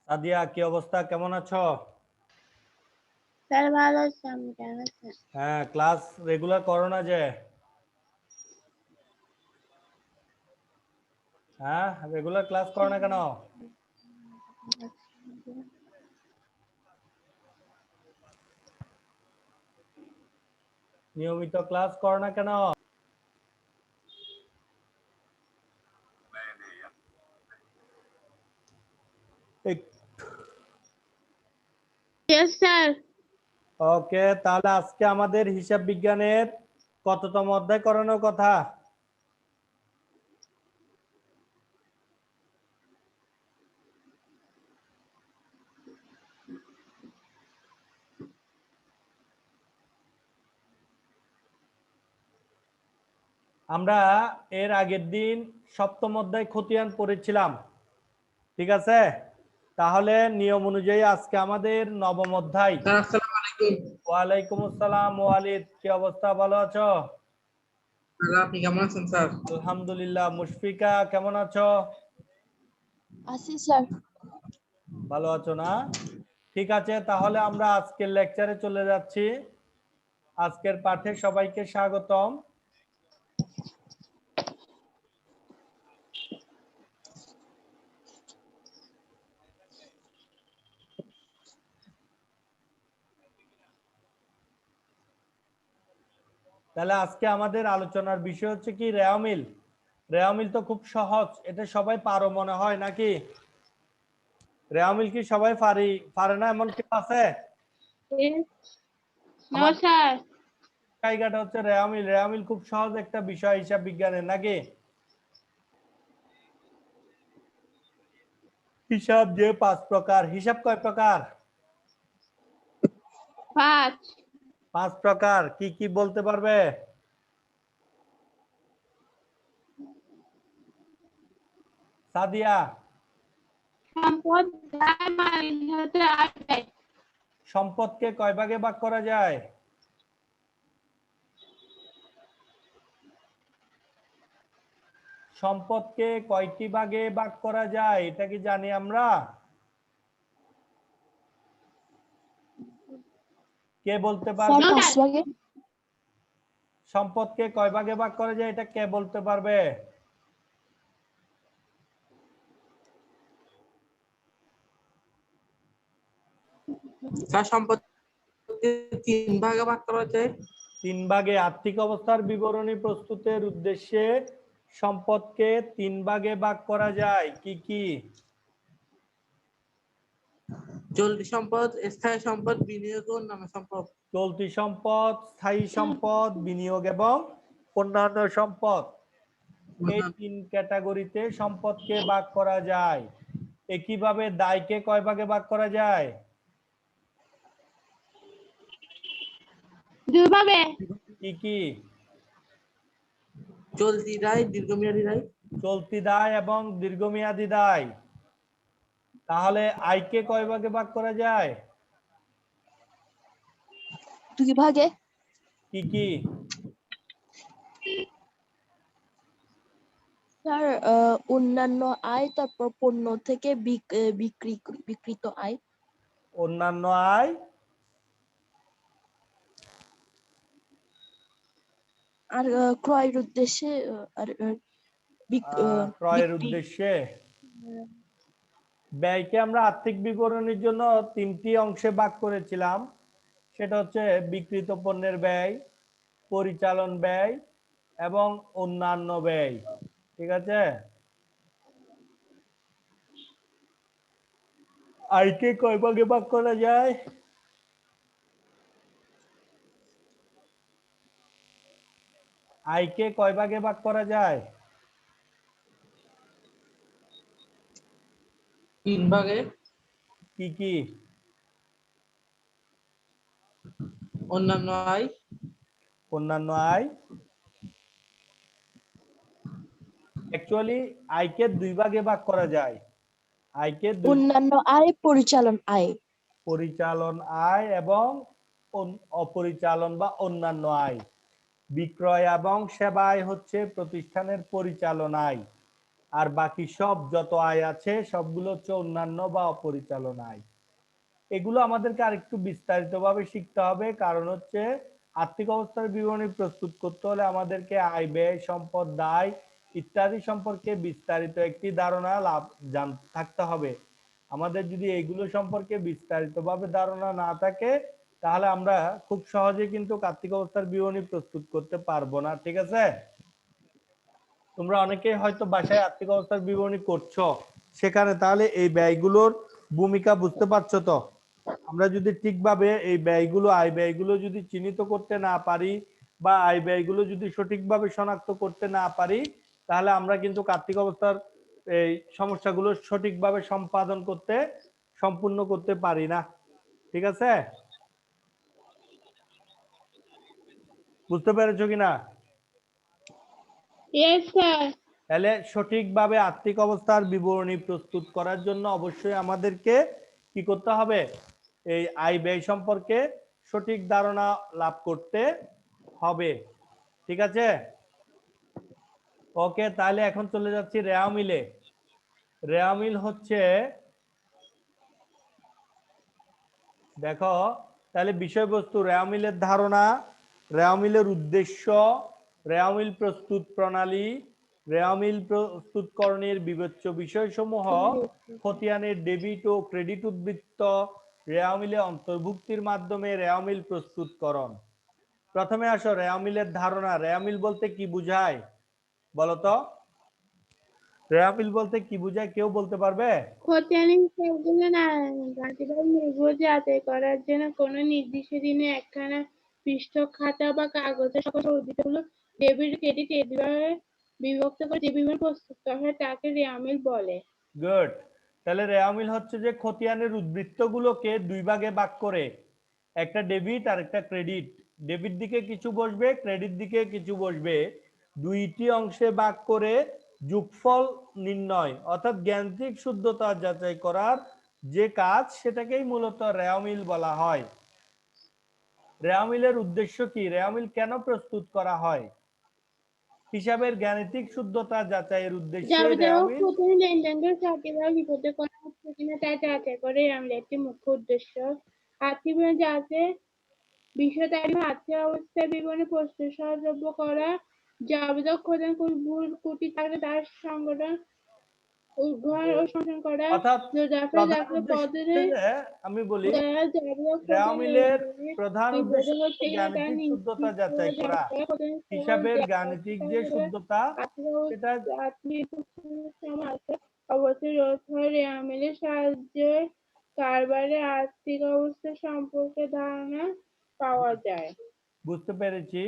সাদিয়া, কি অবস্থা, কেমন আছো? স্যার ভালো আছি, আপনি কেমন আছেন? হ্যাঁ, ক্লাস রেগুলার করো না যে? হ্যাঁ, রেগুলার ক্লাস করো না কেন? নিয়মিত ক্লাস করো না কেন? Yes sir. ওকে, তাহলে আজকে আমাদের হিসাব বিজ্ঞানের কততম অধ্যায় করানোর কথা? আমরা এর আগের দিন সপ্তম অধ্যায় খতিয়ান পড়েছিলাম, ঠিক আছে? তাহলে নিয়ম অনুযায়ী আজকে আমাদের নবম অধ্যায়। আসসালামু আলাইকুম। ওয়ালাইকুম আসসালাম ওয়ালিদ, কি অবস্থা, ভালো আছো? আপনি কেমন আছেন স্যার? আলহামদুলিল্লাহ। মুশফিকা কেমন আছো? আছি স্যার। ভালো আছো না? ঠিক আছে, তাহলে আমরা আজকের লেকচারে চলে যাচ্ছি। আজকের পাঠে সবাইকে স্বাগতম। তাহলে আজকে আমাদের আলোচনার বিষয় হচ্ছে কি, রেওয়ামিল। রেওয়ামিল তো খুব সহজ, এটা সবাই পারো মনে হয় নাকি? রেওয়ামিল কি সবাই পারে না, এমন কেউ আছে? আমার স্যার। জায়গাটা হচ্ছে রেওয়ামিল। রেওয়ামিল খুব সহজ একটা বিষয় হিসাব বিজ্ঞানের, নাকি? হিসাব যে 5 প্রকার। হিসাব কয় প্রকার? 5। 5 প্রকার। কি কি বলতে পারবে? সাদিয়া। সম্পদ সম্পদকে কয় ভাগে ভাগ করা যায়? সম্পদকে কয়টি ভাগে ভাগ করা যায়, এটা কি জানি আমরা? কে বলতে পারবে? সম্পদকে কয় ভাগে ভাগ করা যায়, এটা কে বলতে পারবে? স্যার সম্পদকে 3 ভাগে ভাগ করা যায়। 3 ভাগে। আর্থিক অবস্থার বিবরণী প্রস্তুতের উদ্দেশ্যে সম্পদকে 3 ভাগে ভাগ করা যায়। কি কি? চলতি সম্পদ, স্থায়ী সম্পদ, বিনিয়োগ ও অন্যান্য সম্পদ। চলতি সম্পদ, স্থায়ী সম্পদ, বিনিয়োগ এবং অন্যান্য সম্পদ। এই 3 ক্যাটাগরিতে সম্পদকে ভাগ করা যায়। একইভাবে দায়কে কয় ভাগে ভাগ করা যায়? 2 ভাবে। কি কি? চলতি দায়, দীর্ঘমেয়াদী দায়। চলতি দায় এবং দীর্ঘমেয়াদী দায়। তাহলে আয়কে কয় ভাগে ভাগ করা যায়? 2 ভাগে। কি কি? স্যার অন্যান্য আয়, তারপর পণ্য থেকে বিকৃত আয়। অন্যান্য আয়, আর ক্রয়ের উদ্দেশ্যে আর ক্রয়ের বিক্রি। উদ্দেশ্যে। ব্যয়কে আমরা আর্থিক বিবরণীর জন্য 3টি অংশে ভাগ করেছিলাম। সেটা হচ্ছে বিক্রিত পণ্যের ব্যয়, পরিচালন ব্যয় এবং অন্যান্য ব্যয়। ঠিক আছে? আয়কে কয় ভাগে ভাগ করা যায়? আয়কে কয় ভাগে ভাগ করা যায়? 3 ভাগে। কি কি? অন্যান্য আয়। অন্যান্য আয়। অ্যাকচুয়ালি আয়কে 2 ভাগে ভাগ করা যায়। আয়কে অন্যান্য আয়, পরিচালন আয়। পরিচালন আয় এবং অপরিচালন বা অন্যান্য আয়। বিক্রয় এবং সেবা আয় হচ্ছে প্রতিষ্ঠানের পরিচালন আয়। আর বাকি সব যত আয় আছে সবগুলো হচ্ছে অন্যান্য বা অপরিচালন আয়। এগুলো আমাদেরকে আরেকটু বিস্তারিতভাবে শিখতে হবে, কারণ হচ্ছে আর্থিক অবস্থার বিবরণী প্রস্তুত করতে হলে আমাদেরকে আয় ব্যয় সম্পদ দায় ইত্যাদি সম্পর্কে বিস্তারিত একটি ধারণা থাকতে হবে। আমাদের যদি এগুলো সম্পর্কে বিস্তারিতভাবে ধারণা না থাকে তাহলে আমরা খুব সহজে কিন্তু আর্থিক অবস্থার বিবরণী প্রস্তুত করতে পারবো না। ঠিক আছে? তোমরা অনেকেই হয়তো বাসায় আর্থিক অবস্থার বিবরণী করছো, সেখানে তাহলে এই ব্যয়গুলোর ভূমিকা বুঝতে পারছো তো? আমরা যদি ঠিকভাবে এই ব্যয়গুলো আয় ব্যয়গুলো যদি চিহ্নিত করতে না পারি বা আয় ব্যয়গুলো যদি সঠিকভাবে শনাক্ত করতে না পারি তাহলে আমরা কিন্তু আর্থিক অবস্থার এই সমস্যাগুলো সঠিকভাবে সম্পূর্ণ করতে পারি না। ঠিক আছে? বুঝতে পেরেছো কিনা? Yes, sir. তাহলে সঠিকভাবে আর্থিক অবস্থার বিবরণী প্রস্তুত করার জন্য অবশ্যই আমাদেরকে কি করতে হবে? এই আয় ব্যয় সম্পর্কে সঠিক ধারণা লাভ করতে হবে। ঠিক আছে? ওকে, তাহলে এখন চলে যাচ্ছি রেওয়া মিলে। রেওয়া মিল হচ্ছে, দেখো তাহলে বিষয়বস্তু, রেওয়া মিলের ধারণা, রেওয়া মিলের উদ্দেশ্য, রেওয়া মিল প্রস্তুত প্রণালী, রেওয়া মিল প্রস্তুতকরণের বিবেচ্য বিষয়সমূহ, খতিয়ানের ডেবিট ও ক্রেডিট উদ্বৃত্ত, রেওয়া মিলে অন্তর্ভুক্তির মাধ্যমে রেওয়া মিল প্রস্তুতকরণ। প্রথমে আসো রেওয়া মিলের ধারণা। রেওয়া মিল বলতে কি বোঝায় বলতো? রেওয়া মিল বলতে কি বোঝায়, কেউ বলতে পারবে? খতিয়ানি হিসাবগুলো না গাণিতিকভাবে নির্ভুল যাচাই করার জন্য কোনো নির্দিষ্ট দিনে একখানা পৃষ্ঠ খাতা বা কাগজের সকল উদ্বৃত্তগুলো ডেবিট ক্রেডিট এইভাবে বিভক্ত করে যে বিবরণ প্রস্তুত করা হয় তাকে রেওয়া মিল বলে। গুড। তাহলে রেওয়া মিল হচ্ছে যে খতিয়ানের উদ্বৃত্তগুলোকে দুই ভাগে ভাগ করে, একটা ডেবিট আর একটা ক্রেডিট। ডেবিট দিকে কিছু বসবে, ক্রেডিট দিকে কিছু বসবে, দুইটি অংশে ভাগ করে যোগফল নির্ণয় অর্থাৎ জ্ঞানিক শুদ্ধতা যাচাই করার যে কাজ, সেটাকেই মূলত রেওয়া মিল বলা হয়। রেওয়া মিলের উদ্দেশ্য কি? রেওয়া মিল কেন প্রস্তুত করা হয়? হিসাবের জ্ঞানিক শুদ্ধতা যাচাইয়ের উদ্দেশ্যে রেওয়া যাবতীয় মিল। খতিয়ানি লেনদেনকে সঠিকভাবে লিপিবদ্ধ করা হচ্ছে কিনা তা যাচাই করে রেওয়া মিলের একটি মুখ্য উদ্দেশ্য। আর্থিক বিবরণী যাচাই বিষয় তালিকা আর্থিক অবস্থার বিবরণী প্রস্তুত সহজলভ্য করা, যাবতীয় খতিয়ান ভুল ত্রুটি থাকলে তার সংগঠন উদ্ধার ও সংশোধন করা, অর্থাৎ দরকারি প্রধান দাখিল উদ্দেশ্য পদ্ধতি হচ্ছে যে, আমি বলি, দ্বারা যাবতীয় রেওয়া খতিয়ান মিলের লেনদেনের প্রধান বিবরণ উদ্দেশ্য হচ্ছে হচ্ছে কিনা তা জ্ঞানিক শুদ্ধতা নিশ্চিত করে যাচাই করা। যাচাই করা, খতিয়ান হিসাবের সহ জ্ঞানিক যে শুদ্ধতা আর্থিক সেটা। আর্থিক সমাজে অবশ্যই রোধ হয়। রেওয়া মিলের সাহায্যে কারবারের আর্থিক অবস্থা সম্পর্কে ধারণা পাওয়া যায়। বুঝতে পেরেছি।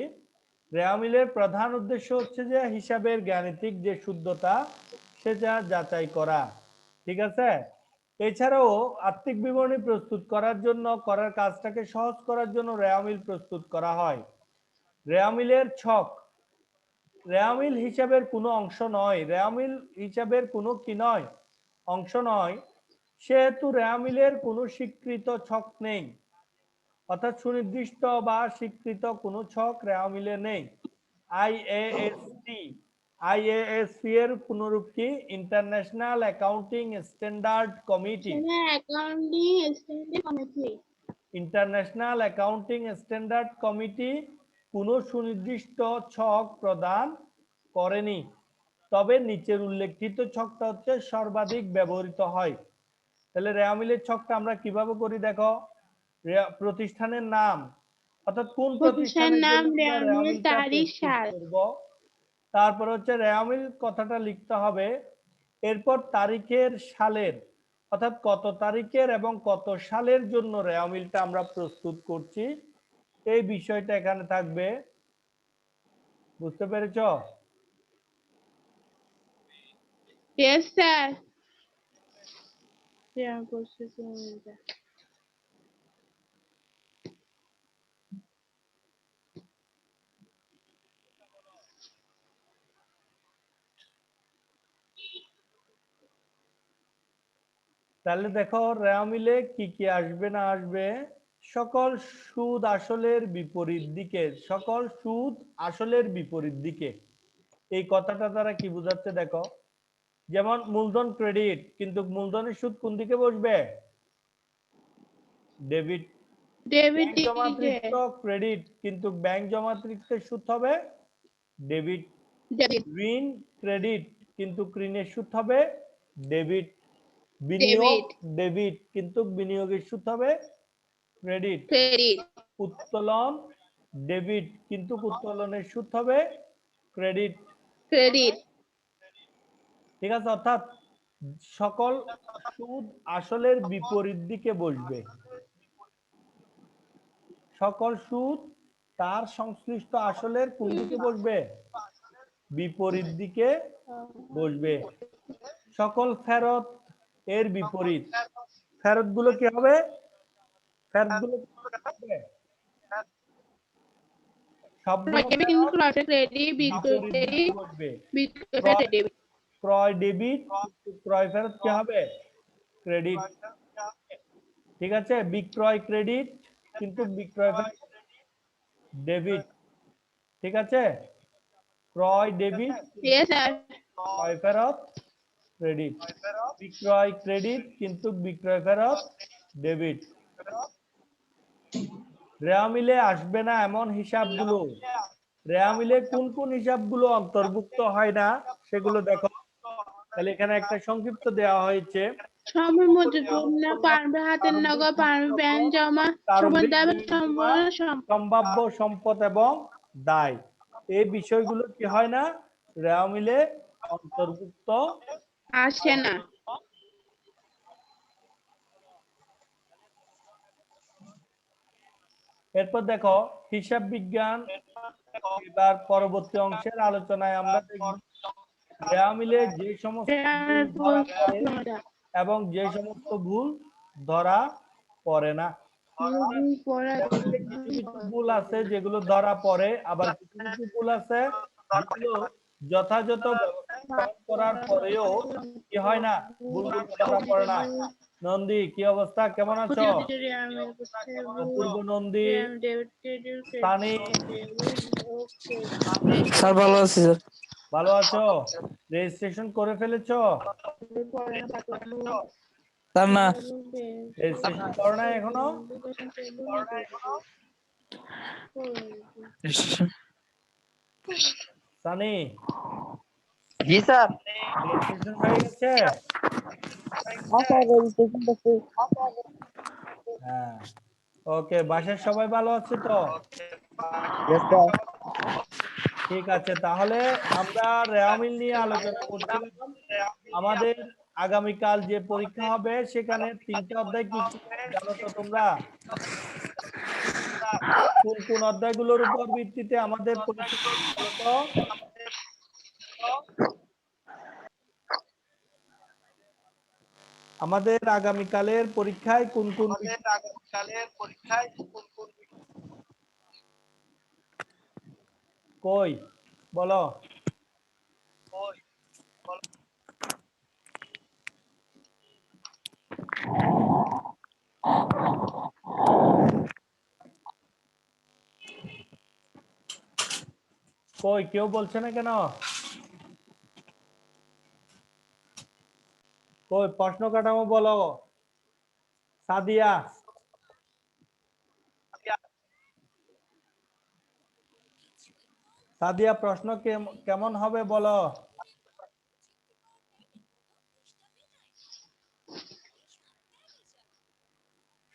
রেওয়া মিলের প্রধান উদ্দেশ্য হচ্ছে যে হিসাবের জ্ঞানিক যে শুদ্ধতা সেটা যাচাই করা। ঠিক আছে? এছাড়াও আর্থিক বিবরণী প্রস্তুত করার জন্য করার কাজটাকে সহজ করার জন্য রেওয়া মিল প্রস্তুত করা হয়। রেওয়া মিলের ছক, রেওয়া মিল হিসাবের কোনো অংশ নয়, রেওয়া মিল হিসাবের কোনো কি নয়, অংশ নয়, সেহেতু রেওয়া মিলের কোনো স্বীকৃত ছক নেই, অর্থাৎ সুনির্দিষ্ট বা স্বীকৃত কোনো ছক রেওয়া মিলে নেই। আইএএসসি, আইএএসসি এর পুনরূপ কি? International accounting standard committee. Accounting standard committee international accounting standard committee কোনো সুনির্দিষ্ট ছক প্রদান করেনি, তবে নিচের উল্লেখিত ছকটা হচ্ছে সর্বাধিক ব্যবহৃত হয়। তাহলে রেওয়া মিলের ছকটা আমরা কিভাবে করি দেখো। প্রতিষ্ঠানের নাম, অর্থাৎ কোন প্রতিষ্ঠানের প্রতিষ্ঠানের নাম, জন্য আমরা রেওয়া রেওয়া মিল, মিলটা তারিখ, প্রস্তুত সাল। করব। তারপর হচ্ছে রেওয়া মিল কথাটা লিখতে হবে, এরপর তারিখের সালের, অর্থাৎ কত তারিখের এবং কত সালের জন্য রেওয়া মিলটা আমরা প্রস্তুত করছি, এই বিষয়টা এখানে থাকবে। বুঝতে পেরেছো? Yes sir. তাহলে দেখো রেওয়া মিলে কি কি আসবে না আসবে। সকল সুদ আসলের বিপরীত দিকে, সকল সুদ আসলের বিপরীত দিকে, এই কথাটা দ্বারা কি বোঝাচ্ছে দেখো। যেমন মূলধন ক্রেডিট, কিন্তু মূলধনের সুদ কোন দিকে বসবে? ডেবিট। ডেবিট ব্যাংক জমাতিরিক্ত ক্রেডিট, কিন্তু ব্যাংক জমাতিরিক্ত সুদ হবে ডেবিট। ডেবিট ঋণ ক্রেডিট, কিন্তু ঋণের সুদ হবে ডেবিট। বিনিয়োগ ডেবিট ডেবিট, কিন্তু বিনিয়োগের সুদ হবে ক্রেডিট। ক্রেডিট উত্তোলন ডেবিট, কিন্তু উত্তোলনের সুদ হবে ক্রেডিট। ক্রেডিট ঠিক আছে, অর্থাৎ সকল সুদ আসলের বিপরীত দিকে বসবে। সকল সুদ তার সংশ্লিষ্ট আসলের কোন দিকে বসবে? বিপরীত দিকে বসবে। সকল ফেরত এর বিপরীত। ফেরত গুলো কি হবে? ফেরত গুলো সবগুলো ডেবিট ফেরত ক্রেডিট বিপরীত দিকে বসবে। ডেবিট ক্রয় ডেবিট, ক্রয় ফেরত কি হবে? ক্রেডিট। ঠিক আছে, বিক্রয় ক্রেডিট, কিন্তু বিক্রয় ফেরত ডেবিট। ঠিক আছে, ক্রয় ডেবিট, ইয়েস স্যার ক্রয় ফেরত ক্রেডিট। বিক্রয় ক্রেডিট, কিন্তু বিক্রয় ফেরত ডেবিট। রেওয়া মিলে আসবে না এমন হিসাবগুলো, রেওয়া মিলে কোন কোন হিসাবগুলো অন্তর্ভুক্ত হয় না সেগুলো দেখো। তাহলে এখানে একটা সংক্ষিপ্ত দেওয়া হয়েছে। সময় মধ্যে পূর্ণ পারবে হাতের নগদ পারবে ব্যাংক জমা সময় দেবে সম্পূর্ণ সম্ভাব্য সম্পদ এবং দায়, এই বিষয়গুলো কি হয় না? রেওয়া মিলে অন্তর্ভুক্ত আসে না। এরপর দেখো হিসাব বিজ্ঞান। এবার পরবর্তী অংশের আলোচনায় আমরা দেখব রেওয়া মিলে যে সমস্ত ভুল ধরা পড়ে এবং যে সমস্ত ভুল ধরা পড়ে না। কিছু কিছু ভুল আছে যেগুলো ধরা পড়ে, আবার কিছু কিছু ভুল আছে যেগুলো যথাযথ ব্যবস্থা করার পরেও কি হয় না, ভুলগুলো ধরা পড়ে না। নন্দী, কি অবস্থা, কেমন আছো? অপূর্ব, নন্দী, সানি, স্যার ভালো আছি স্যার। ভালো আছো? রেজিস্ট্রেশন করে ফেলেছো? স্যার না। রেজিস্ট্রেশন করো নাই এখনো? সানি, জি স্যার। রেজিস্ট্রেশন হয়ে গেছে? হ্যাঁ, ওকে। বাসার সবাই ভালো আছে তো? ঠিক আছে, তাহলে আমরা রেওয়া মিল নিয়ে আলোচনা করছিলাম। আমাদের আগামীকাল যে পরীক্ষা হবে সেখানে 3টা অধ্যায় কি কি জানো তো তোমরা? কোন কোন অধ্যায়গুলোর উপর ভিত্তিতে আমাদের পরীক্ষা হবে বলো তো? আমাদের আগামীকালের পরীক্ষায় কোন কোন কই বলো? কই কেউ বলছে না কেন? কই প্রশ্ন কাঠামো বলো। সাদিয়া, সাদিয়া প্রশ্ন কেমন হবে বলো?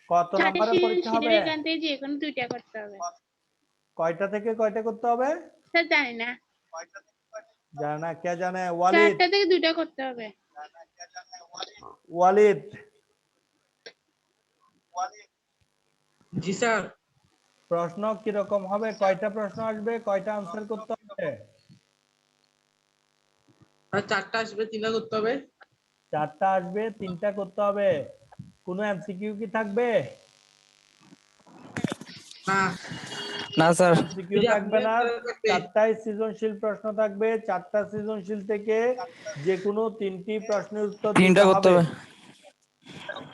কত নম্বরের পরীক্ষা হবে? এখান থেকে যে কোনো 2টা করতে হবে। কয়টা থেকে কয়টা করতে হবে? স্যার জানি না। জানে না, কে জানে? ওয়ালিদ, 4টা থেকে 2টা করতে হবে। ওয়ালিদ, জি স্যার। প্রশ্ন কিরকম হবে? কয়টা প্রশ্ন আসবে, কয়টা আনসার করতে হবে? আর 4টা আসবে, 3টা করতে হবে। 4টা আসবে, 3টা করতে হবে। কোনো এমসিকিউ কি থাকবে? না না স্যার। এমসিকিউ থাকবে না। 4টাই সৃজনশীল প্রশ্ন থাকবে। 4টা সৃজনশীল থেকে যে কোনো 3টি প্রশ্নের উত্তর দিতে হবে।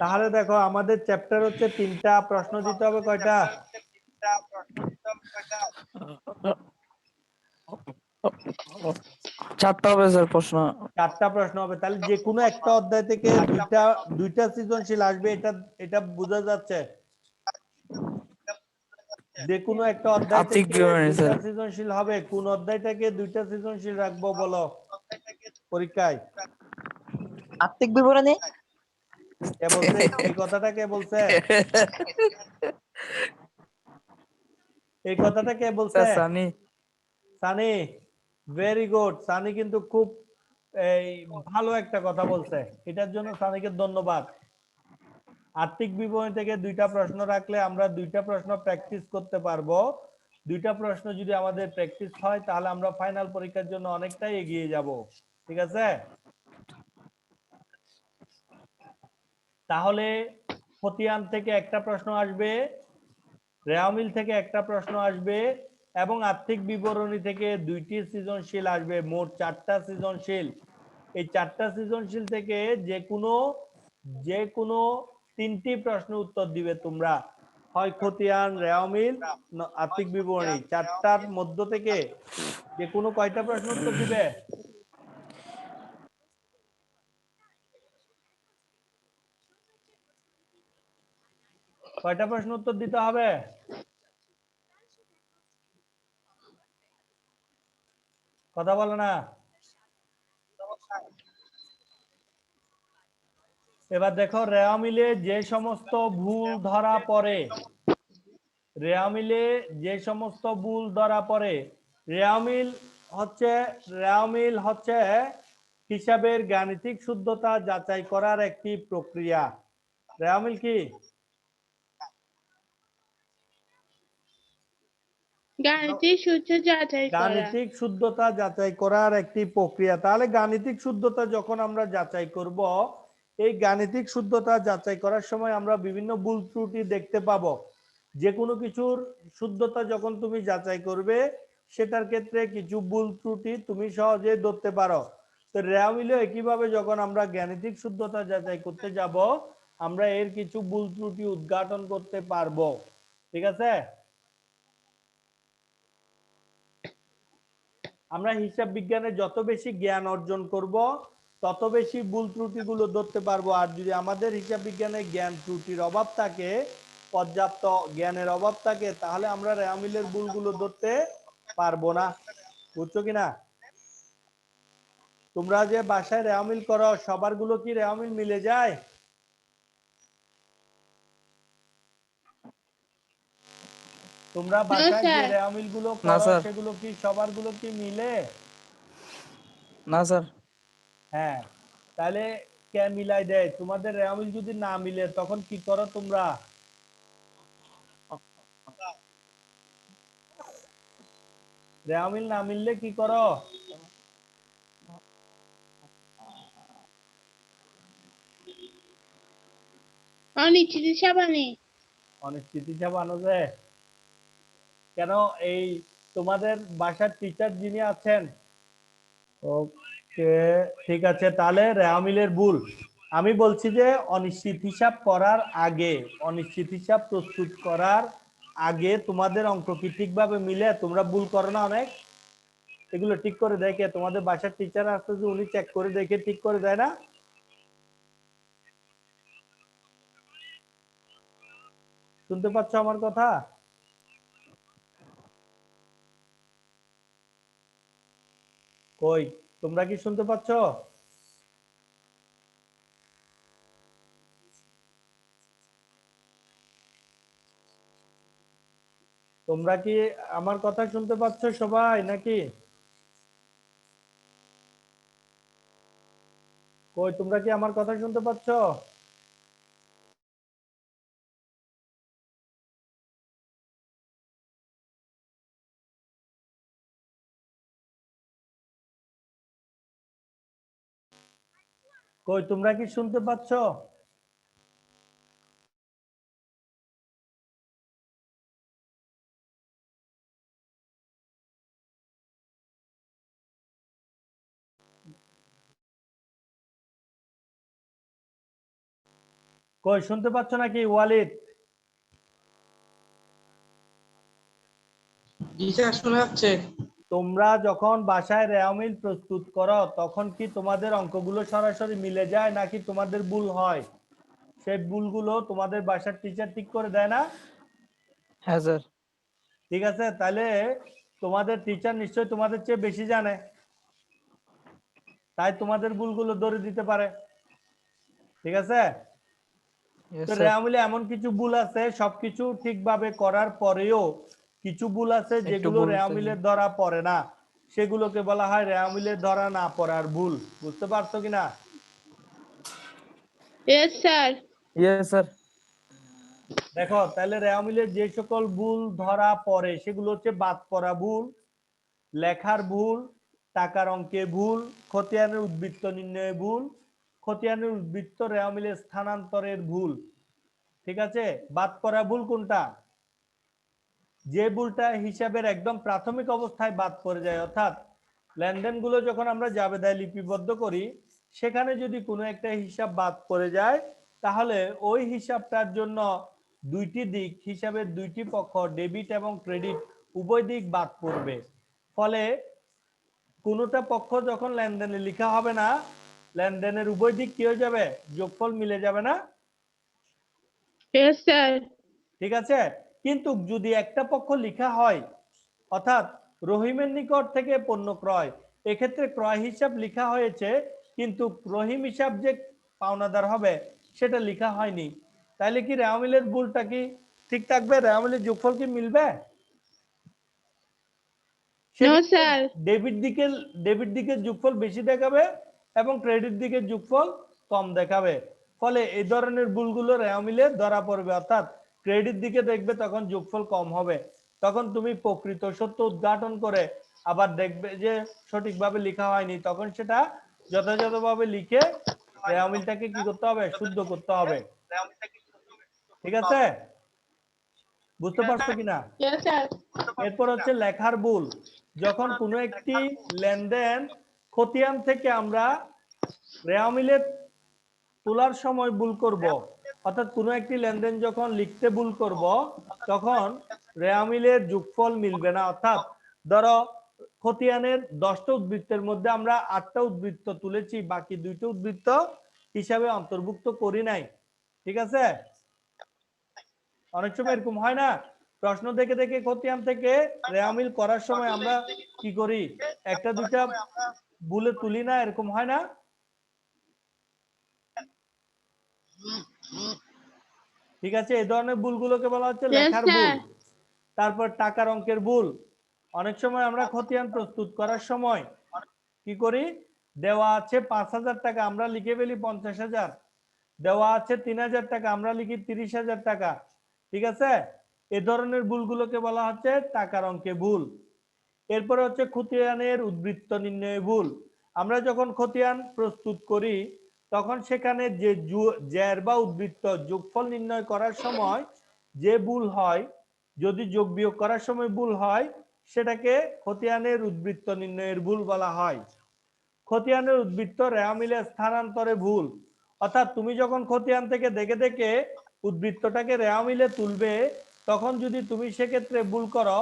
তাহলে দেখো আমাদের চ্যাপ্টার হচ্ছে 3টা, প্রশ্ন দিতে হবে কয়টা? চারটা হবে স্যার প্রশ্ন। 4টা প্রশ্ন হবে, তাহলে যে কোনো একটা অধ্যায় থেকে দুইটা সৃজনশীল আসবে, এটা এটা বোঝা যাচ্ছে। যে কোনো একটা অধ্যায় আর্থিক থেকে বিবরণী দুইটা স্যার। সৃজনশীল হবে, কোন অধ্যায় থেকে দুইটা সৃজনশীল রাখবো বলো পরীক্ষায়? আর্থিক বিবরণী। কে বলছে এই কথাটা? কে বলছে এই কথাটা? কে বলছে? Sir Sunny. Sunny, very good. Sunny কিন্তু খুব এই ভালো একটা কথা বলছে, এটার জন্য সানিকে ধন্যবাদ। আর্থিক বিবরণী থেকে দুইটা প্রশ্ন রাখলে আমরা দুইটা প্রশ্ন প্র্যাকটিস করতে পারবো। দুইটা প্রশ্ন যদি আমাদের প্র্যাকটিস হয় তাহলে আমরা ফাইনাল পরীক্ষার জন্য অনেকটাই এগিয়ে যাব। ঠিক আছে? তাহলে খতিয়ান থেকে একটা প্রশ্ন আসবে, রেওয়ামিল থেকে একটা প্রশ্ন আসবে, এবং আর্থিক বিবরণী থেকে দুইটি সৃজনশীল আসবে, মোট 4টা সৃজনশীল। এই 4টা সৃজনশীল থেকে যে কোনো 3টি প্রশ্ন উত্তর দিবে তোমরা, হয় খতিয়ান, রেওয়ামিল, আর্থিক বিবরণী। 4টার মধ্য থেকে যে কোনো কয়টা প্রশ্ন উত্তর দিবে? কয়টা প্রশ্ন উত্তর দিতে হবে? কথা বলো না। এবার দেখো, রেওয়ামিলে যে সমস্ত ভুল ধরা পড়ে, রেওয়ামিলে যে সমস্ত ভুল ধরা পড়ে, রেওয়ামিল রেওয়ামিল হচ্ছে হিসাবের গাণিতিক শুদ্ধতা যাচাই করার একটি প্রক্রিয়া। রেওয়ামিল কি? গাণিতিক সূত্র যাচাই করা। গাণিতিক শুদ্ধতা যাচাই করার একটি প্রক্রিয়া। তাহলে গাণিতিক শুদ্ধতা যখন আমরা যাচাই করব, এই গাণিতিক শুদ্ধতা যাচাই করার সময় আমরা বিভিন্ন ভুল ত্রুটি দেখতে পাবো। যে কোনো কিছুর শুদ্ধতা যখন তুমি যাচাই করবে, সেটার ক্ষেত্রে কিছু ভুল ত্রুটি তুমি সহজেই ধরতে পারো। তো রেওয়ামিলে একইভাবে যখন আমরা গাণিতিক শুদ্ধতা যাচাই করতে যাব, আমরা এর কিছু ভুল ত্রুটি উদ্ঘাটন করতে পারবো। ঠিক আছে? আমরা হিসাব বিজ্ঞানে যত বেশি জ্ঞান অর্জন করব, তত বেশি ভুল ত্রুটিগুলো ধরতে পারবো। আর যদি আমাদের হিসাব বিজ্ঞানে জ্ঞান ত্রুটির অভাব থাকে, পর্যাপ্ত জ্ঞানের অভাব থাকে, তাহলে আমরা রেওয়ামিলের ভুলগুলো ধরতে পারবো না। বুঝছো কিনা? তোমরা যে বাসায় রেওয়ামিল করো, সবার গুলো কি রেওয়ামিল মিলে যায়? তোমরা বাসায় যে স্যার। রেওয়ামিল গুলো না করো, স্যার। সেগুলো কি সবার গুলো কি মিলে? না স্যার। হ্যাঁ, তাহলে কে মিলাই দেয়? তোমাদের রেওয়ামিল যদি না মিলে তখন কি করো তোমরা? রেওয়ামিল না মিললে কি করো? অনিশ্চিত হিসাব আনি। অনিশ্চিত হিসাব আনো যায়? কেন? এই তোমাদের বাসার টিচার যিনি আছেন, ওকে ঠিক আছে, তাহলে রেওয়ামিলের ভুল। আমি বলছি যে অনিশ্চিত হিসাব করার আগে, অনিশ্চিত হিসাব প্রস্তুত করার আগে তোমাদের অঙ্ক কি ঠিকভাবে মিলে? তোমরা ভুল করো না অনেক? এগুলো ঠিক করে দেখে তোমাদের বাসার টিচার আসতে, যে উনি চেক করে দেখে ঠিক করে দেয় না? শুনতে পাচ্ছ আমার কথা? কই, তোমরা কি শুনতে পাচ্ছ? তোমরা কি আমার কথা শুনতে পাচ্ছ সবাই নাকি? কই, তোমরা কি আমার কথা শুনতে পাচ্ছ? কই, তোমরা কি শুনতে পাচ্ছ? কই, শুনতে পাচ্ছ নাকি ওয়ালিদ? জি স্যার, শোনা যাচ্ছে। তোমরা যখন বাসায় রেওয়ামিল প্রস্তুত করো তখন কি তোমাদের অঙ্কগুলো সরাসরি মিলে যায় নাকি তোমাদের ভুল হয়? সেই ভুলগুলো তোমাদের বাসার টিচার ঠিক করে দেয় না? হ্যাঁ স্যার। ঠিক আছে, তাহলে তোমাদের টিচার নিশ্চয়ই তোমাদের চেয়ে বেশি জানে, তাই তোমাদের ভুলগুলো ধরে দিতে পারে। ঠিক আছে, Yes, তো sir. রেওয়ামিলে এমন কিছু ভুল আছে সবকিছু ঠিকভাবে করার পরেও কিছু ভুল আছে একটু যেগুলো ভুল থাকে। রেওয়ামিলের ধরা পড়ে না, সেগুলোকে বলা হয় রেওয়ামিলের ধরা না পড়ার ভুল। বুঝতে পারছো কিনা? Yes, sir. Yes, sir. দেখো তাহলে রেওয়ামিলের যে সকল ভুল ধরা পড়ে সেগুলো হচ্ছে বাদ পড়া ভুল, লেখার ভুল, টাকার অঙ্কে ভুল, খতিয়ানের উদ্বৃত্ত নির্ণয়ে ভুল, খতিয়ানের উদ্বৃত্ত রেওয়ামিলের স্থানান্তরের ভুল। ঠিক আছে, বাদ পড়া ভুল কোনটা? যে ভুলটা হিসাবের একদম প্রাথমিক অবস্থায় বাদ পড়ে যায়, অর্থাৎ লেনদেনগুলো যখন আমরা জাবেদায় লিপিবদ্ধ করি সেখানে যদি কোনো একটা হিসাব বাদ পড়ে যায় তাহলে ওই হিসাবটার জন্য দুইটি দিক, হিসাবের দুইটি পক্ষ ডেবিট এবং ক্রেডিট উভয় দিক বাদ পড়বে। ফলে কোনোটা পক্ষ যখন লেনদেনে লেখা হবে না, লেনদেনের উভয় দিক কি হয়ে যাবে? যোগফল মিলে যাবে না? Yes, sir. ঠিক আছে, কিন্তু যদি একটা পক্ষ লেখা হয়, অর্থাৎ রহিমের নিকট থেকে পণ্য ক্রয়, এক্ষেত্রে ক্রয় হিসাব লেখা হয়েছে কিন্তু রহিম হিসাব যে পাওনাদার হবে সেটা লেখা হয়নি, তাহলে কি রেওয়ামিলের ভুলটা কি ঠিক থাকবে? রেওয়ামিলের যোগফল কি মিলবে? No, sir. ডেবিট দিকের যোগফল বেশি দেখাবে এবং ক্রেডিট দিকের যোগফল কম দেখাবে। ফলে এই ধরনের ভুলগুলো রেওয়ামিলে ধরা পড়বে, অর্থাৎ ক্রেডিট দিকে দেখবে তখন যোগফল কম হবে, তখন তুমি প্রকৃত সত্য উদ্ঘাটন করে আবার দেখবে যে সঠিকভাবে লেখা হয়নি, তখন সেটা যথাযথভাবে লিখে রেওয়ামিলটাকে কি করতে হবে? শুদ্ধ করতে হবে। ঠিক আছে, বুঝতে পারছো কিনা? Yes, sir. এরপর হচ্ছে লেখার ভুল। যখন কোনো একটি লেনদেন খতিয়ান থেকে আমরা রেওয়ামিলে তোলার সময় ভুল করব, অর্থাৎ কোনো একটি লেনদেন যখন লিখতে ভুল করব তখন রেওয়ামিলের যোগফল মিলবে না। অর্থাৎ ধরো খতিয়ানের 10টা উদ্বৃত্তের মধ্যে আমরা 8টা উদ্বৃত্ত তুলেছি, বাকি 2টা উদ্বৃত্ত হিসাবে অন্তর্ভুক্ত করি নাই। ঠিক আছে, অনেক সময় এরকম হয় না, প্রশ্ন দেখে দেখে খতিয়ান থেকে রেওয়ামিল করার সময় আমরা কি করি, একটা দুইটা ভুলে তুলি না, এরকম হয় না? ঠিক আছে, এই ধরনের ভুলগুলোকে বলা হচ্ছে Yes, লেখার ভুল। sir. তারপর টাকার অঙ্কের ভুল। অনেক সময় আমরা খতিয়ান প্রস্তুত করার সময় কি করি, দেওয়া আছে 5,000 টাকা আমরা লিখে ফেলি 50,000, দেওয়া আছে 3,000 টাকা আমরা লিখি 30,000 টাকা। ঠিক আছে, এ ধরনের ভুলগুলোকে বলা হচ্ছে টাকার অঙ্কে ভুল। এরপরে হচ্ছে খতিয়ানের উদ্বৃত্ত নির্ণয়ে ভুল। আমরা যখন খতিয়ান প্রস্তুত করি তখন সেখানে যে জের বা উদ্বৃত্ত যোগফল নির্ণয় করার সময় যে ভুল হয়, যদি যোগ বিয়োগ করার সময় ভুল হয় সেটাকে খতিয়ানের উদ্বৃত্ত নির্ণয়ের ভুল বলা হয়। খতিয়ানের উদ্বৃত্ত রেওয়ামিলে স্থানান্তরে ভুল, অর্থাৎ তুমি যখন খতিয়ান থেকে দেখে দেখে উদ্বৃত্তটাকে রেওয়ামিলে তুলবে তখন যদি তুমি সেক্ষেত্রে ভুল করো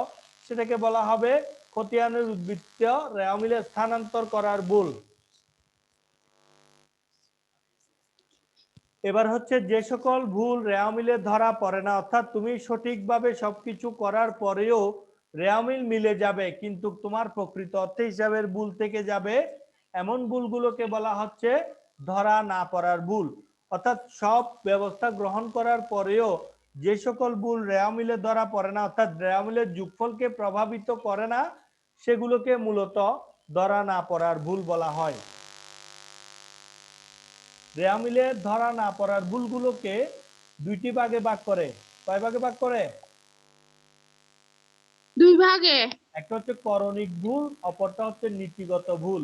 সেটাকে বলা হবে খতিয়ানের উদ্বৃত্ত রেওয়ামিলে স্থানান্তর করার ভুল। এবার হচ্ছে যে সকল ভুল রেওয়ামিলে ধরা পড়ে না, অর্থাৎ তুমি সঠিকভাবে সবকিছু করার পরেও রেওয়ামিল মিলে যাবে কিন্তু তোমার প্রকৃত অর্থে হিসাবের ভুল থেকে যাবে, এমন ভুলগুলোকে বলা হচ্ছে ধরা না পড়ার ভুল। অর্থাৎ সব ব্যবস্থা গ্রহণ করার পরেও যে সকল ভুল রেওয়ামিলে ধরা পড়ে না, অর্থাৎ রেওয়ামিলের যোগফলকে প্রভাবিত করে না, সেগুলোকে মূলত ধরা না পড়ার ভুল বলা হয়। রেওয়ামিলে ধরা না পড়ার ভুলগুলোকে দুইটি ভাগে ভাগ করে। কয় ভাগে ভাগ করে? 2 ভাগে। একটা হচ্ছে করণিক ভুল, অপরটা হচ্ছে নীতিগত ভুল।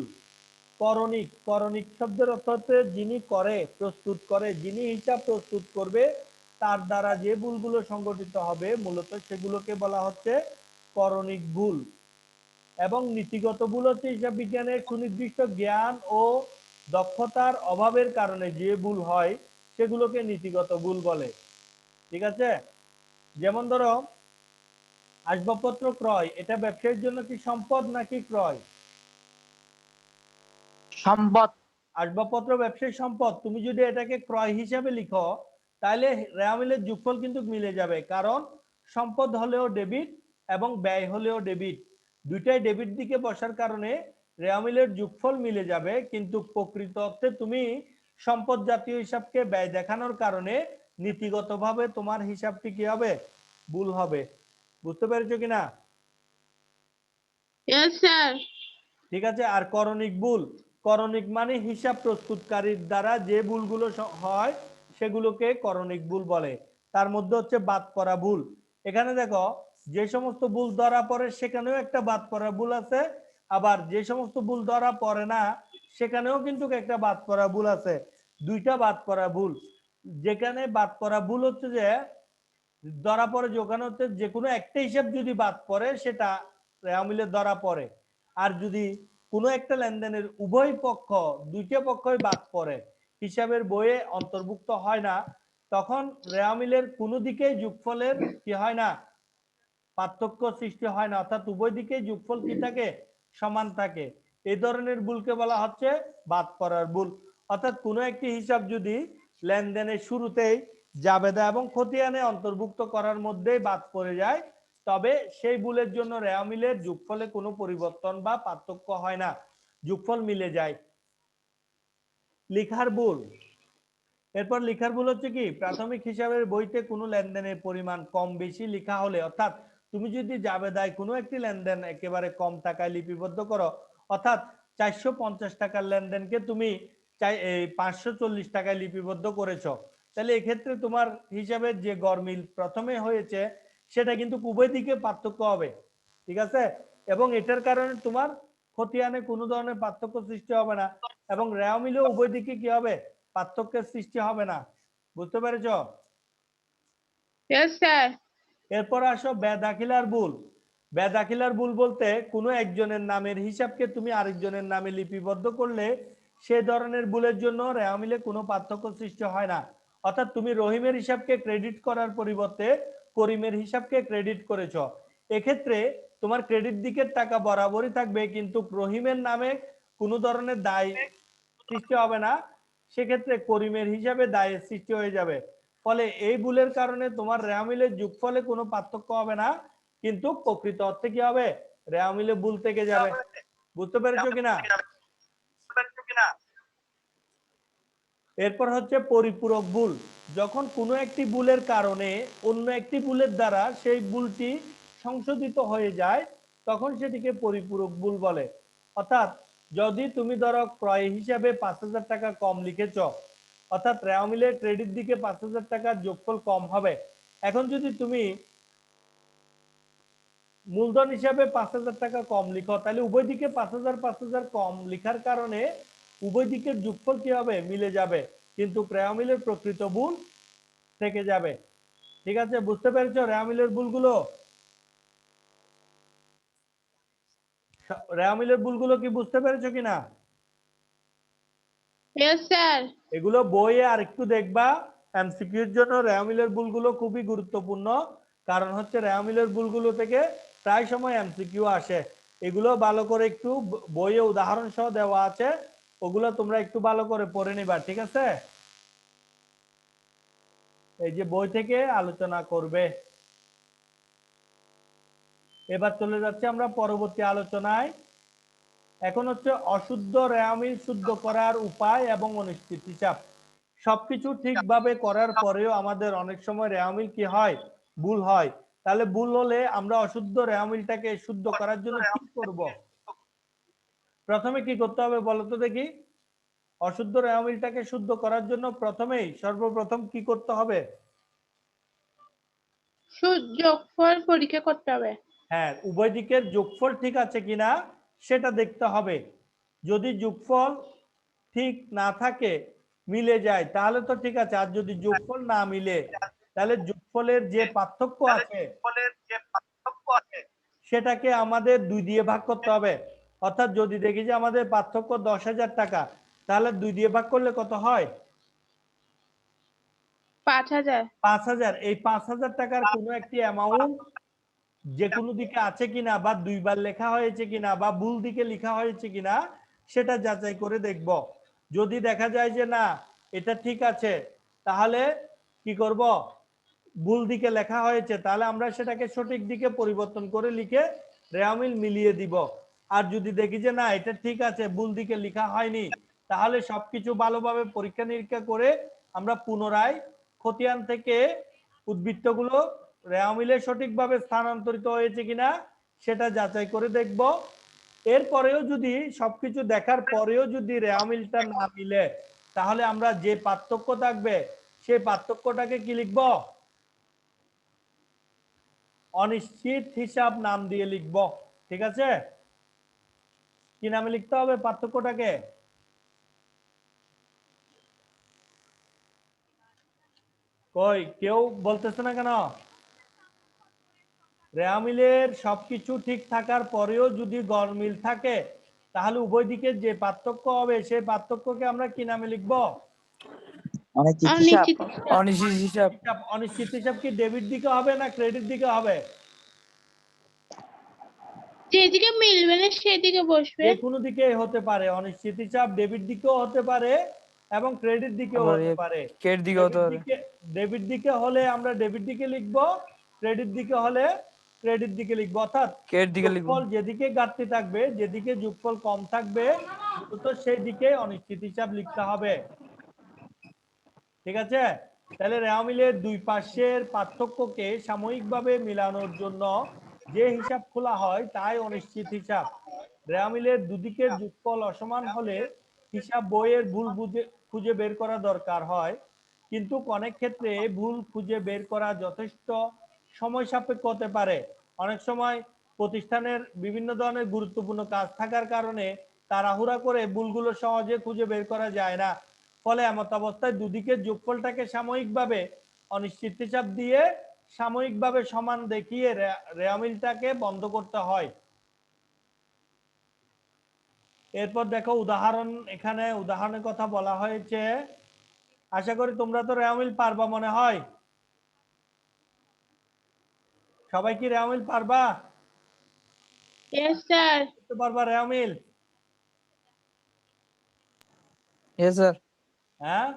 করণিক শব্দের অর্থ হচ্ছে যিনি করে, প্রস্তুত করে, যিনি হিসাব প্রস্তুত করবে তার দ্বারা যে ভুলগুলো সংগঠিত হবে মূলত সেগুলোকে বলা হচ্ছে করণিক ভুল। এবং নীতিগত ভুল হচ্ছে হিসাব বিজ্ঞানের সুনির্দিষ্ট জ্ঞান ও দক্ষতার অভাবের কারণে যে ভুল হয় সেগুলোকে নীতিগত ভুল বলে। ঠিক আছে, যেমন ধরো আসবাবপত্র ক্রয় এটা ব্যবসায়ের জন্য কি সম্পদ নাকি ক্রয়? সম্পদ। আসবাবপত্র ব্যবসায়ী সম্পদ। তুমি যদি এটাকে ক্রয় হিসাবে লিখো তাহলে রেওয়ামিলের যোগফল কিন্তু মিলে যাবে, কারণ সম্পদ হলেও ডেবিট এবং ব্যয় হলেও ডেবিট, দুইটাই ডেবিট দিকে বসার কারণে রেওয়ামিলের যোগফল মিলে যাবে। কিন্তু প্রকৃত অর্থে তুমি সম্পদ জাতীয় হিসাবকে ব্যয় দেখানোর কারণে নীতিগতভাবে তোমার হিসাবটি কি হবে? ভুল হবে। বুঝতে পেরেছো কিনা? Yes sir. ঠিক আছে। আর করণিক ভুল, করণিক মানে হিসাব প্রস্তুতকারীর দ্বারা যে ভুলগুলো হয় সেগুলোকে করণিক ভুল বলে। তার মধ্যে হচ্ছে বাদ পড়া ভুল। এখানে দেখো যে সমস্ত ভুল ধরা পড়ে সেখানেও একটা বাদ পড়া ভুল আছে, আবার যে সমস্ত ভুল ধরা পড়ে না সেখানেও কিন্তু একটা বাদ পড়া ভুল আছে, দুইটা বাদ পড়া ভুল। যেখানে বাদ পড়া ভুল হচ্ছে যে ধরা পড়ে, যেখানে হচ্ছে যে কোনো একটা হিসাব যদি বাদ পড়ে সেটা রেওয়ামিলে ধরা পড়ে। আর যদি কোনো একটা লেনদেনের উভয় পক্ষ, দুইটা পক্ষই বাদ পড়ে, হিসাবের বইয়ে অন্তর্ভুক্ত হয় না, তখন রেওয়ামিলের কোনো দিকেই যোগফলের কি হয় না? পার্থক্য সৃষ্টি হয় না, অর্থাৎ উভয় দিকেই যোগফল কি থাকে? সমান থাকে। এই ধরনের ভুলকে বলা হচ্ছে বাদ পড়ার ভুল। অর্থাৎ কোনো একটি হিসাব যদি লেনদেনের শুরুতেই জাবেদা এবং খতিয়ানে অন্তর্ভুক্ত করার মধ্যেই বাদ পড়ে যায়, তবে সেই ভুলের জন্য রেওয়ামিলের যোগফলে কোনো পরিবর্তন বা পার্থক্য হয় না, যোগফল মিলে যায়। লিখার ভুল। এরপর লিখার ভুল হচ্ছে কি, প্রাথমিক হিসাবের বইতে কোনো লেনদেনের পরিমাণ কম বেশি লেখা হলে, অর্থাৎ তুমি যদি জাবেদায় কোনো একটি লেনদেন একেবারে কম টাকায় লিপিবদ্ধ করো, অর্থাৎ 450 টাকার লেনদেনকে তুমি 540 টাকায় লিপিবদ্ধ করেছো, তাহলে এক্ষেত্রে তোমার হিসাবের যে গড়মিল প্রথমে হয়েছে সেটা কিন্তু উভয় দিকে পার্থক্য হবে। ঠিক আছে? এবং এটার কারণে তোমার খতিয়ানে কোনো ধরনের পার্থক্য সৃষ্টি হবে না, এবং রেওয়ামিলেও উভয় দিকে কি হবে? পার্থক্যের সৃষ্টি হবে না। বুঝতে পেরেছো? Yes sir. এরপর আসো বেদাখিলার ভুল। বেদাখিলার ভুল বলতে কোনো একজনের নামের হিসাবকে তুমি আরেকজনের নামে লিপিবদ্ধ করলে সে ধরনের ভুলের জন্য রেওয়ামিলে কোনো পার্থক্য সৃষ্টি হয় না। অর্থাৎ তুমি রহিমের হিসাবকে ক্রেডিট করার পরিবর্তে করিমের হিসাবকে ক্রেডিট করেছো, এক্ষেত্রে তোমার ক্রেডিট দিকের টাকা বরাবরই থাকবে, কিন্তু রহিমের নামে কোনো ধরনের দায় সৃষ্টি হবে না, সেক্ষেত্রে করিমের হিসাবে দায়ের সৃষ্টি হয়ে যাবে। ফলে এই ভুলের কারণে তোমার রেওয়ামিলের যোগফলে কোনো পার্থক্য হবে না, কিন্তু প্রকৃত অর্থে কি হবে? রেওয়ামিলে ভুল থেকে যাবে। বুঝতে পেরেছো কিনা? এরপর হচ্ছে পরিপূরক ভুল। যখন কোনো একটি ভুলের কারণে অন্য একটি ভুলের দ্বারা সেই ভুলটি সংশোধিত হয়ে যায় তখন সেটিকে পরিপূরক ভুল বলে। অর্থাৎ যদি তুমি ধরো ক্রয় হিসাবে 5000 টাকা কম লিখেছ, অর্থাৎ রেওয়ামিলের ক্রেডিট দিকে 5000 টাকার যোগফল কম হবে। এখন যদি তুমি মূলধন হিসাবে 5000 টাকা কম লিখো, তাহলে উভয় দিকে 5000 কম লিখার কারণে উভয় দিকের যোগফল কি হবে? মিলে যাবে, কিন্তু রেওয়ামিলের প্রকৃত ভুল থেকে যাবে। ঠিক আছে? বুঝতে পেরেছো রেওয়ামিলের ভুলগুলো? রেওয়ামিলের ভুলগুলো কি বুঝতে পেরেছো কিনা? Yes sir. এগুলো বইয়ে আর একটু দেখবা। এমসিকিউর জন্য রেওয়ামিলের ভুলগুলো খুবই গুরুত্বপূর্ণ, কারণ হচ্ছে রেওয়ামিলের ভুলগুলো থেকে প্রায় সময় এমসিকিউ আসে। এগুলো ভালো করে একটু বইয়ে উদাহরণ সহ দেওয়া আছে, ওগুলো তোমরা একটু ভালো করে পড়ে নিবা। ঠিক আছে? এই যে বই থেকে আলোচনা করবে। এবার চলে যাচ্ছে আমরা পরবর্তী আলোচনায়। এখন হচ্ছে অশুদ্ধ রেওয়ামিল শুদ্ধ করার উপায় এবং অনিশ্চিত হিসাব। সবকিছু ঠিকভাবে করার পরেও আমাদের অনেক সময় রেওয়ামিল কি হয়? ভুল হয়। তাহলে ভুল হলে আমরা অশুদ্ধ রেওয়ামিলটাকে শুদ্ধ করার জন্য কি করব? প্রথমে কি করতে হবে বলো তো দেখি? অশুদ্ধ রেওয়ামিলটাকে শুদ্ধ করার জন্য প্রথমেই সর্বপ্রথম কি করতে হবে? যোগফল পরীক্ষা করতে হবে। হ্যাঁ, উভয় দিকের যোগফল ঠিক আছে কিনা সেটা দেখতে হবে। যদি যোগফল ঠিক না থাকে, মিলে যায়, তাহলে তো ঠিক আছে। আর যদি যোগফল না মিলে, তাহলে যোগফলের যে পার্থক্য আছে সেটাকে আমাদের 2 দিয়ে ভাগ করতে হবে। অর্থাৎ যদি দেখি যে আমাদের পার্থক্য 10,000 টাকা, তাহলে 2 দিয়ে ভাগ করলে কত হয়? 5000। 5000। এই 5000 টাকার কোনো একটি অ্যামাউন্ট যে কোনো দিকে আছে কিনা বা দুইবার লেখা হয়েছে কিনা বা ভুল দিকে লেখা হয়েছে কিনা সেটা যাচাই করে দেখব। যদি দেখা যায় যে না এটা ঠিক আছে, তাহলে কি করব, ভুল দিকে লেখা হয়েছে, তাহলে আমরা সেটাকে সঠিক দিকে পরিবর্তন করে লিখে রেওয়ামিল মিলিয়ে দিব। আর যদি দেখি যে না এটা ঠিক আছে, ভুল দিকে লেখা হয়নি, তাহলে সবকিছু ভালোভাবে পরীক্ষা নিরীক্ষা করে আমরা পুনরায় খতিয়ান থেকে উদ্বৃত্তগুলো রেওয়ামিলে সঠিকভাবে স্থানান্তরিত হয়েছে কিনা সেটা যাচাই করে দেখব। এরপরেও যদি সবকিছু দেখার পরেও যদি রেওয়ামিলটা না মিলে, তাহলে আমরা যে পার্থক্য থাকবে সেই পার্থক্যটাকে কি লিখব, অনিশ্চিত হিসাব নাম দিয়ে লিখব। ঠিক আছে, কি নামে লিখতে হবে পার্থক্যটাকে? কই কেউ বলতেছে না কেন? রেওয়ামিলের সবকিছু ঠিক থাকার পরেও যদি গড়মিল থাকে, তাহলে উভয় দিকে যে পার্থক্য হবে সেই পার্থক্যকে আমরা কি নামে লিখব? অনিশ্চিত হিসাব। অনিশ্চিত হিসাব। অনিশ্চিত হিসাব। অনিশ্চিত হিসাব কি ডেবিট দিকে হবে না ক্রেডিট দিকে হবে? যেদিকে মিলবে না সেদিকে বসবে। যে কোনো দিকে হতে পারে, অনিশ্চিত হিসাব ডেবিট দিকেও হতে পারে এবং ক্রেডিট দিকেও আবার হতে পারে। কেট দিকে হতে পারে। ডেবিট দিকে হলে আমরা ডেবিট দিকে লিখব, ক্রেডিট দিকে হলে ক্রেডিট দিকে লিখব। অর্থাৎ কেট দিকে লিখবো। যোগফল যেদিকে ঘাটতি থাকবে, যেদিকে যোগফল কম থাকবে, মূলত সেই দিকে অনিশ্চিত হিসাব লিখতে হবে। ঠিক আছে, তাহলে রেওয়ামিলের দুই পাশের পার্থক্যকে সাময়িকভাবে মিলানোর জন্য যে হিসাব খোলা হয় তাই অনিশ্চিত হিসাব। রেওয়ামিলের দুদিকের যোগফল অসমান হলে হিসাব বইয়ের ভুল খুঁজে বের করা দরকার হয়, কিন্তু অনেক ক্ষেত্রে ভুল খুঁজে বের করা যথেষ্ট সময় সাপেক্ষ হতে পারে। অনেক সময় প্রতিষ্ঠানের বিভিন্ন ধরনের গুরুত্বপূর্ণ কাজ থাকার কারণে তাড়াহুড়া করে ভুলগুলো সহজে খুঁজে বের করা যায় না। ফলে এমত অবস্থায় দুদিকের যোগফলটাকে সাময়িকভাবে অনিশ্চিত হিসাব দিয়ে সাময়িকভাবে সমান দেখিয়ে রেওয়ামিলটাকে বন্ধ করতে হয়। এরপর দেখো উদাহরণ, এখানে উদাহরণের কথা বলা হয়েছে। আশা করি তোমরা তো রেওয়ামিল পারবা মনে হয়। সবাই কি রেওয়ামিল পারবা? Yes sir. পারবা রেওয়ামিল? Yes sir. হ্যাঁ,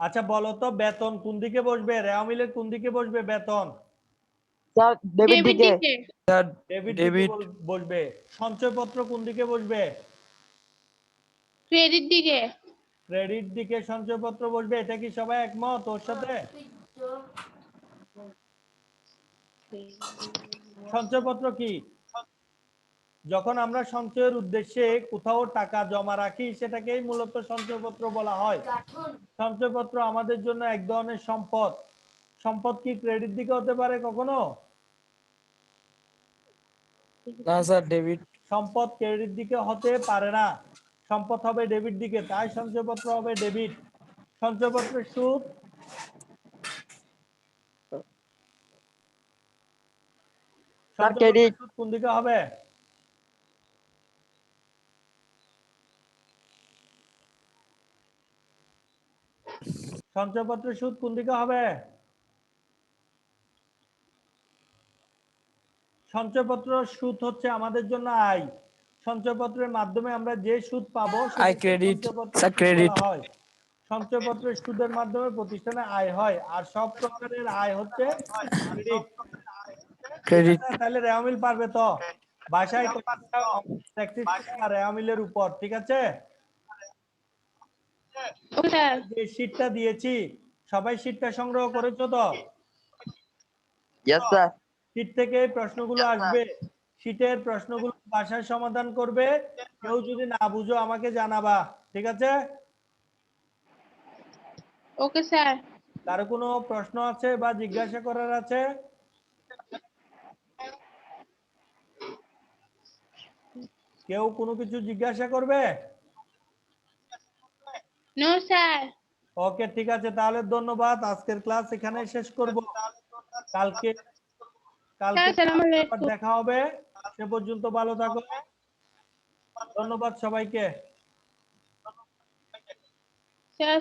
আচ্ছা বলো তো বেতন কোন দিকে বসবে, রেওয়ামিলের কোন দিকে বসবে বেতন? স্যার ডেবিট ডেবিট দিকে। দিকে। স্যার ডেবিট দিকে ডেবিট। বসবে। সঞ্চয়পত্র কোন দিকে বসবে? ক্রেডিট দিকে। ক্রেডিট দিকে সঞ্চয়পত্র বসবে। এটা কি সবাই একমত ওর সাথে? সঞ্চয়পত্র কি? যখন আমরা সঞ্চয়ের উদ্দেশ্যে কোথাও টাকা জমা রাখি সেটাকেই মূলত সঞ্চয়পত্র বলা হয়। সঞ্চয়পত্র আমাদের জন্য এক ধরনের সম্পদ। সম্পদ কি ক্রেডিট দিকে হতে পারে কখনো? না স্যার ডেবিট। সম্পদ ক্রেডিট দিকে হতে পারে না, সম্পদ হবে ডেবিট দিকে, তাই সঞ্চয়পত্র হবে ডেবিট। সঞ্চয়পত্রের সুদ স্যার ক্রেডিট। সুদ কোন দিকে হবে? সঞ্চয়পত্রের সুদ কোন দিকে হবে? সঞ্চয়পত্র সুদ হচ্ছে আমাদের জন্য আয়। সঞ্চয়পত্রের মাধ্যমে আমরা যে সুদ পাবো আই ক্রেডিট। সঞ্চয়পত্র স্যার ক্রেডিট। বলা হয়। সঞ্চয়পত্রের সুদের মাধ্যমে প্রতিষ্ঠানে আয় হয়, আর সব প্রকারের আয় হচ্ছে ক্রেডিট। ক্রেডিট। তাহলে রেওয়ামিল পারবে তো? বাসায় প্র্যাকটিস করবা রেওয়ামিলের উপর, ঠিক আছে? Okay sir. যে শীটটা দিয়েছি সবাই শীটটা সংগ্রহ করেছো তো? Yes sir. শীট থেকে প্রশ্নগুলো আসবে, শীটের প্রশ্নগুলো বাসায় সমাধান করবে। কেউ যদি না বুঝো আমাকে জানাবা, ঠিক আছে? Okay sir. কারো কোনো প্রশ্ন আছে বা জিজ্ঞাসা করার আছে? কেউ কোনো কিছু জিজ্ঞাসা করবে? No sir. ওকে ঠিক আছে, তাহলে ধন্যবাদ। আজকের ক্লাস এখানে শেষ করব। কালকে কালকে আসসালামু আবার আলাইকুম। দেখা হবে। সে পর্যন্ত ভালো থাকো। ধন্যবাদ সবাইকে। স্যার